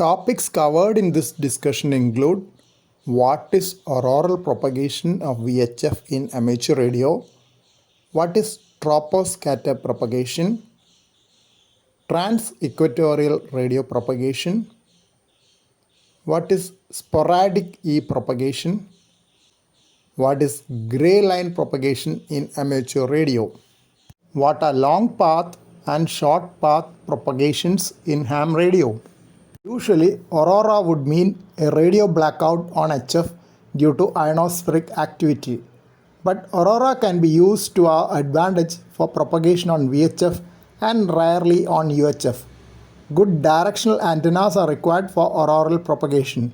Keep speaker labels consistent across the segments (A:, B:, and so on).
A: Topics covered in this discussion include what is auroral propagation of VHF in amateur radio, what is troposcatter propagation, transequatorial radio propagation, what is sporadic E propagation, what is gray line propagation in amateur radio, what are long path and short path propagations in ham radio. Usually, aurora would mean a radio blackout on HF due to ionospheric activity. But aurora can be used to our advantage for propagation on VHF and rarely on UHF. Good directional antennas are required for auroral propagation.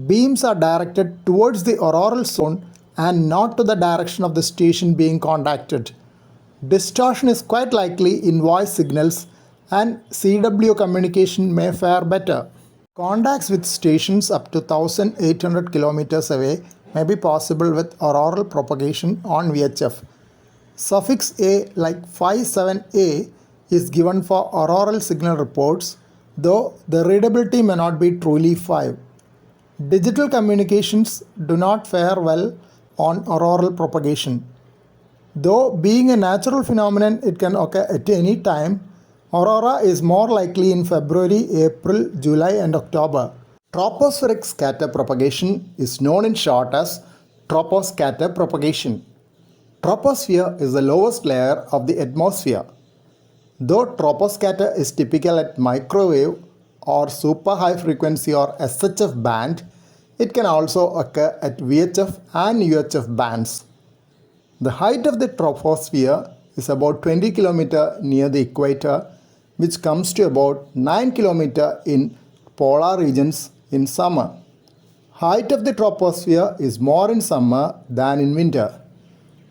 A: Beams are directed towards the auroral zone and not to the direction of the station being contacted. Distortion is quite likely in voice signals and CW communication may fare better. Contacts with stations up to 1800 kilometers away may be possible with auroral propagation on VHF. Suffix A like 57A is given for auroral signal reports, though the readability may not be truly 5. Digital communications do not fare well on auroral propagation. Though being a natural phenomenon, it can occur at any time. Aurora is more likely in February, April, July and October. Tropospheric scatter propagation is known in short as troposcatter propagation. Troposphere is the lowest layer of the atmosphere. Though troposcatter is typical at microwave or super high frequency or SHF band, it can also occur at VHF and UHF bands. The height of the troposphere is about 20 km near the equator, which comes to about 9 km in polar regions in summer. Height of the troposphere is more in summer than in winter.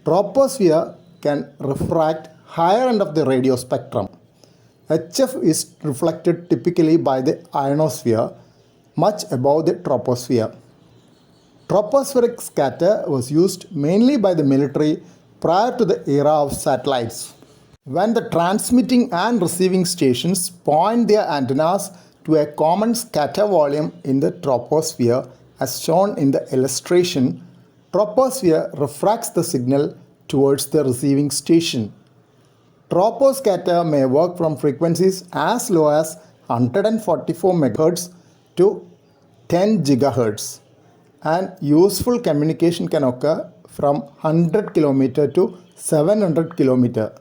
A: Troposphere can refract higher end of the radio spectrum. HF is reflected typically by the ionosphere, much above the troposphere. Tropospheric scatter was used mainly by the military prior to the era of satellites. When the transmitting and receiving stations point their antennas to a common scatter volume in the troposphere as shown in the illustration, troposphere refracts the signal towards the receiving station. Troposcatter may work from frequencies as low as 144 MHz to 10 GHz, and useful communication can occur from 100 km to 700 km.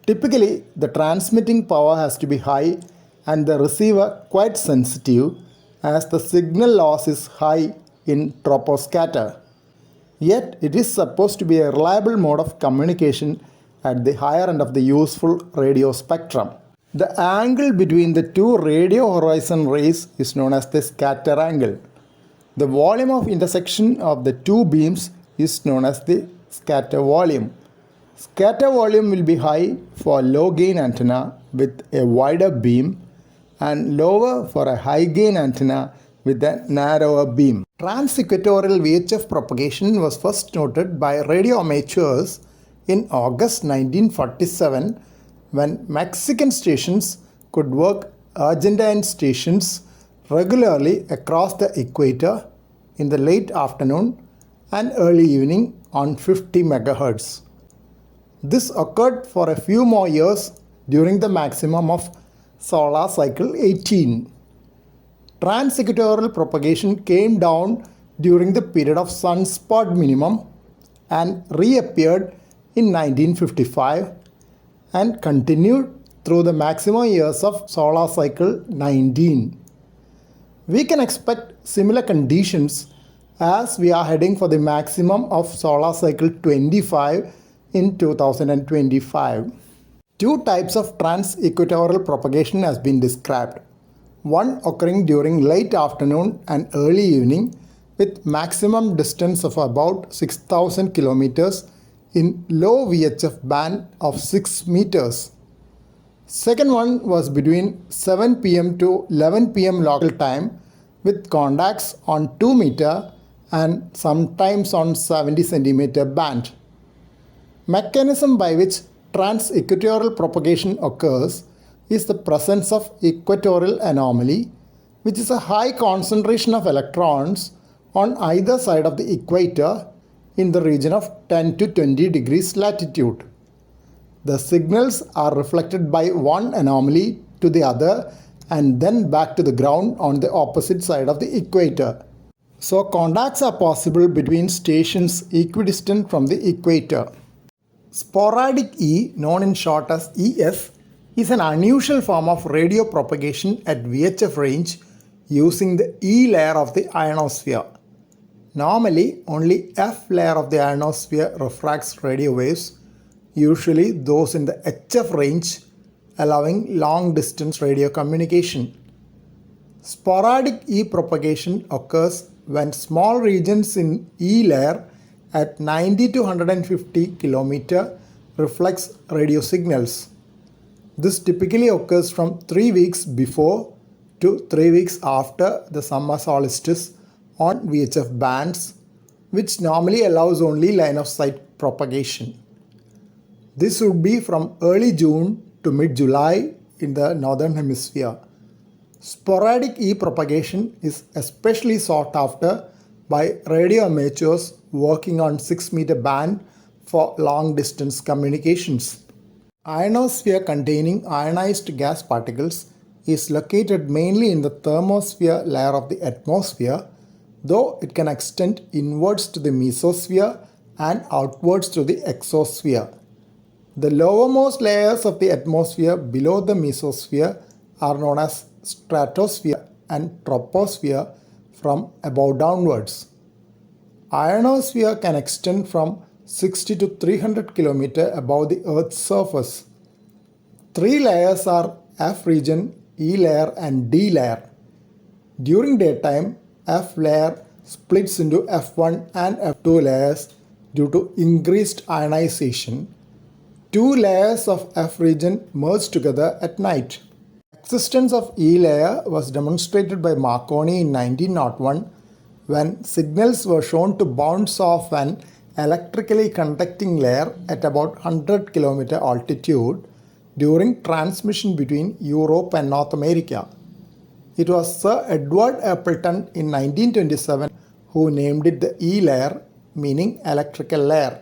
A: Typically, the transmitting power has to be high and the receiver quite sensitive as the signal loss is high in troposcatter. Yet, it is supposed to be a reliable mode of communication at the higher end of the useful radio spectrum. The angle between the two radio horizon rays is known as the scatter angle. The volume of intersection of the two beams is known as the scatter volume. Scatter volume will be high for low gain antenna with a wider beam and lower for a high gain antenna with a narrower beam. Transequatorial VHF propagation was first noted by radio amateurs in August 1947 when Mexican stations could work Argentine stations regularly across the equator in the late afternoon and early evening on 50 MHz. This occurred for a few more years during the maximum of solar cycle 18. Transequatorial propagation came down during the period of sunspot minimum and reappeared in 1955 and continued through the maximum years of solar cycle 19. We can expect similar conditions as we are heading for the maximum of solar cycle 25 in 2025. Two types of transequatorial propagation has been described. One occurring during late afternoon and early evening with maximum distance of about 6,000 kilometers in low VHF band of 6 meters. Second one was between 7 pm to 11 pm local time with contacts on 2 meter and sometimes on 70 centimeter band. Mechanism by which transequatorial propagation occurs is the presence of equatorial anomaly which is a high concentration of electrons on either side of the equator in the region of 10 to 20 degrees latitude. The signals are reflected by one anomaly to the other and then back to the ground on the opposite side of the equator. So contacts are possible between stations equidistant from the equator. Sporadic E, known in short as EF, is an unusual form of radio propagation at VHF range using the E layer of the ionosphere. Normally, only F layer of the ionosphere refracts radio waves, usually those in the HF range, allowing long-distance radio communication. Sporadic E propagation occurs when small regions in E layer at 90 to 150 km reflects radio signals. This typically occurs from 3 weeks before to 3 weeks after the summer solstice on VHF bands, which normally allows only line of sight propagation. This would be from early June to mid-July in the northern hemisphere. Sporadic E propagation is especially sought after by radio amateurs working on 6-meter band for long-distance communications. Ionosphere containing ionized gas particles is located mainly in the thermosphere layer of the atmosphere, though it can extend inwards to the mesosphere and outwards to the exosphere. The lowermost layers of the atmosphere below the mesosphere are known as stratosphere and troposphere from above downwards. Ionosphere can extend from 60 to 300 km above the Earth's surface. 3 layers are F region, E layer and D layer. During daytime, F layer splits into F1 and F2 layers due to increased ionization. 2 layers of F region merge together at night. Existence of E layer was demonstrated by Marconi in 1901 when signals were shown to bounce off an electrically conducting layer at about 100 km altitude during transmission between Europe and North America. It was Sir Edward Appleton in 1927 who named it the E layer, meaning electrical layer.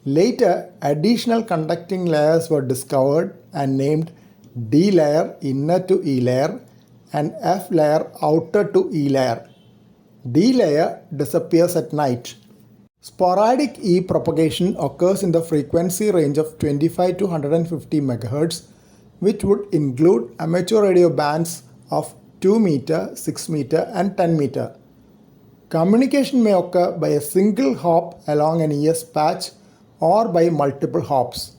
A: Later, additional conducting layers were discovered and named D layer inner to E layer and F layer outer to E layer. D layer disappears at night. Sporadic E propagation occurs in the frequency range of 25 to 150 MHz, which would include amateur radio bands of 2 meter, 6 meter and 10 meter. Communication may occur by a single hop along an ES patch or by multiple hops.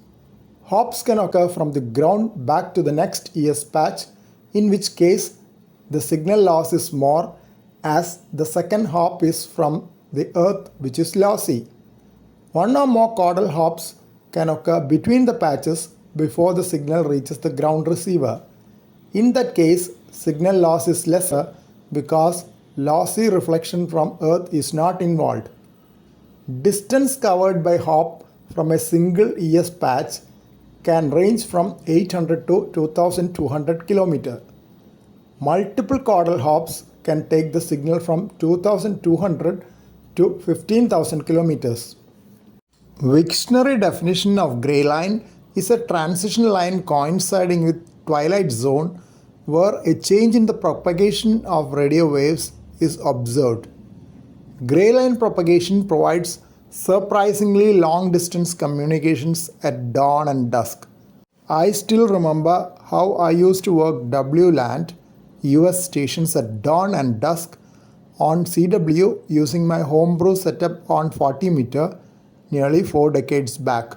A: Hops can occur from the ground back to the next ES patch, in which case the signal loss is more as the second hop is from the earth, which is lossy. One or more caudal hops can occur between the patches before the signal reaches the ground receiver. In that case, signal loss is lesser because lossy reflection from earth is not involved. Distance covered by hop from a single ES patch can range from 800 to 2200 km. Multiple caudal hops can take the signal from 2200 to 15,000 km. Wiktionary definition of gray line is a transition line coinciding with twilight zone where a change in the propagation of radio waves is observed. Gray line propagation provides surprisingly long distance communications at dawn and dusk. I still remember how I used to work WLAND US stations at dawn and dusk on CW using my homebrew setup on 40 meter nearly 4 decades back.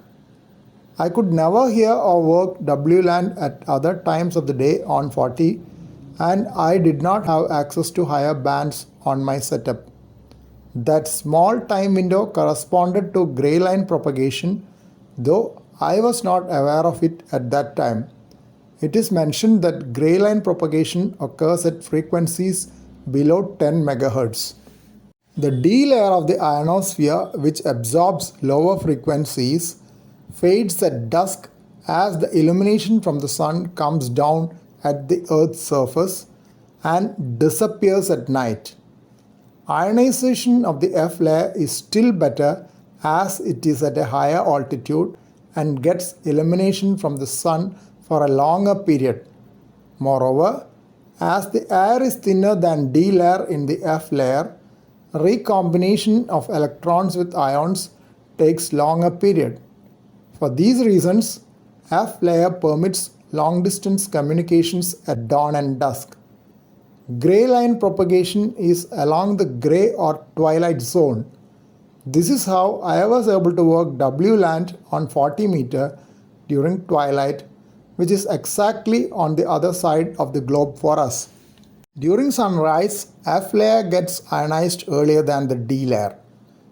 A: I could never hear or work WLAN at other times of the day on 40, and I did not have access to higher bands on my setup. That small time window corresponded to gray line propagation, though I was not aware of it at that time. It is mentioned that gray line propagation occurs at frequencies below 10 MHz. The D layer of the ionosphere, which absorbs lower frequencies, fades at dusk as the illumination from the sun comes down at the Earth's surface, and disappears at night. Ionization of the F layer is still better as it is at a higher altitude and gets illumination from the sun for a longer period. Moreover, as the air is thinner than D layer in the F layer, recombination of electrons with ions takes longer period. For these reasons, F layer permits long-distance communications at dawn and dusk. Gray line propagation is along the gray or twilight zone. This is how I was able to work WLAND on 40 meter during twilight, which is exactly on the other side of the globe for us. During sunrise, F layer gets ionized earlier than the D layer.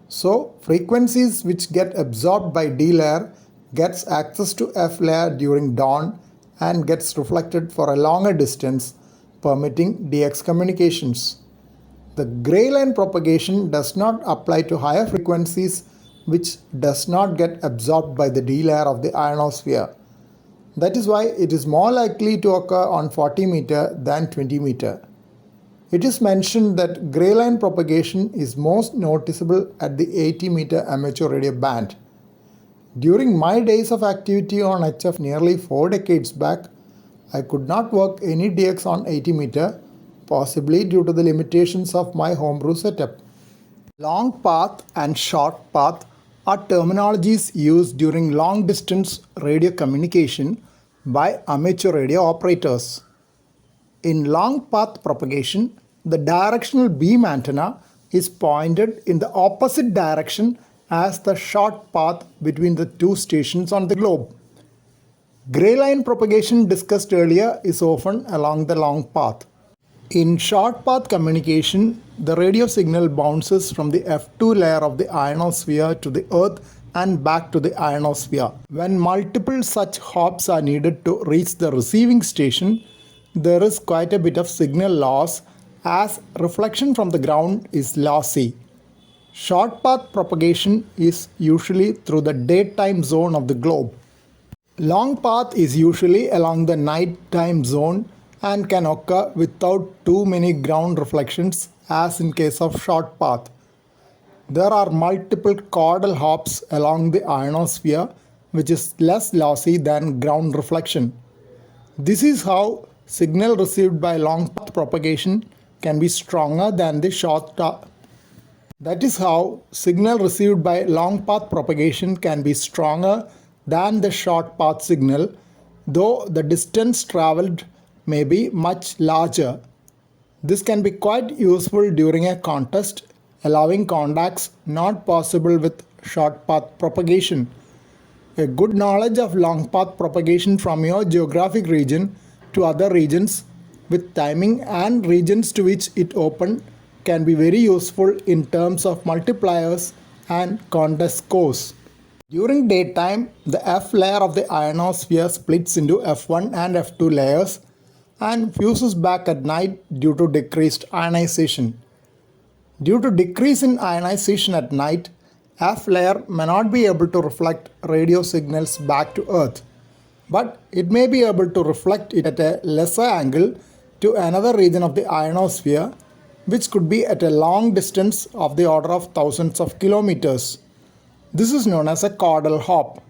A: So frequencies which get absorbed by D layer gets access to F layer during dawn and gets reflected for a longer distance, permitting DX communications. The gray line propagation does not apply to higher frequencies which does not get absorbed by the D layer of the ionosphere. That is why it is more likely to occur on 40 meter than 20 meter. It is mentioned that gray line propagation is most noticeable at the 80 meter amateur radio band. During my days of activity on HF nearly 4 decades back, I could not work any DX on 80 meter, possibly due to the limitations of my homebrew setup. Long path and short path are terminologies used during long distance radio communication by amateur radio operators. In long path propagation, the directional beam antenna is pointed in the opposite direction as the short path between the two stations on the globe. Gray line propagation discussed earlier is often along the long path. In short path communication, the radio signal bounces from the F2 layer of the ionosphere to the Earth and back to the ionosphere. When multiple such hops are needed to reach the receiving station, there is quite a bit of signal loss as reflection from the ground is lossy. Short path propagation is usually through the daytime zone of the globe. Long path is usually along the nighttime zone and can occur without too many ground reflections as in case of short path. There are multiple caudal hops along the ionosphere which is less lossy than ground reflection. This is how signal received by long path propagation can be stronger than the short path. That is how signal received by long path propagation can be stronger than the short path signal, though the distance traveled may be much larger. This can be quite useful during a contest, allowing contacts not possible with short path propagation. A good knowledge of long path propagation from your geographic region to other regions with timing and regions to which it opened can be very useful in terms of multipliers and contest scores. During daytime, the F layer of the ionosphere splits into F1 and F2 layers and fuses back at night due to decreased ionization. Due to decrease in ionization at night, F layer may not be able to reflect radio signals back to Earth, but it may be able to reflect it at a lesser angle to another region of the ionosphere, which could be at a long distance of the order of thousands of kilometers. This is known as a caudal hop.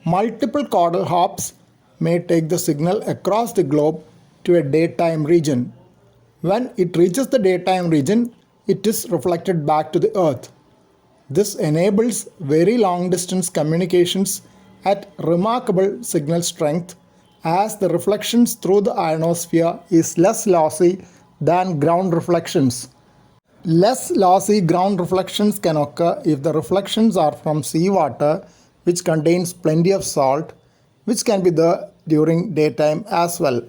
A: Multiple caudal hops may take the signal across the globe to a daytime region. When it reaches the daytime region, it is reflected back to the Earth. This enables very long distance communications at remarkable signal strength as the reflections through the ionosphere is less lossy than ground reflections. Less lossy ground reflections can occur if the reflections are from seawater, which contains plenty of salt, which can be there during daytime as well.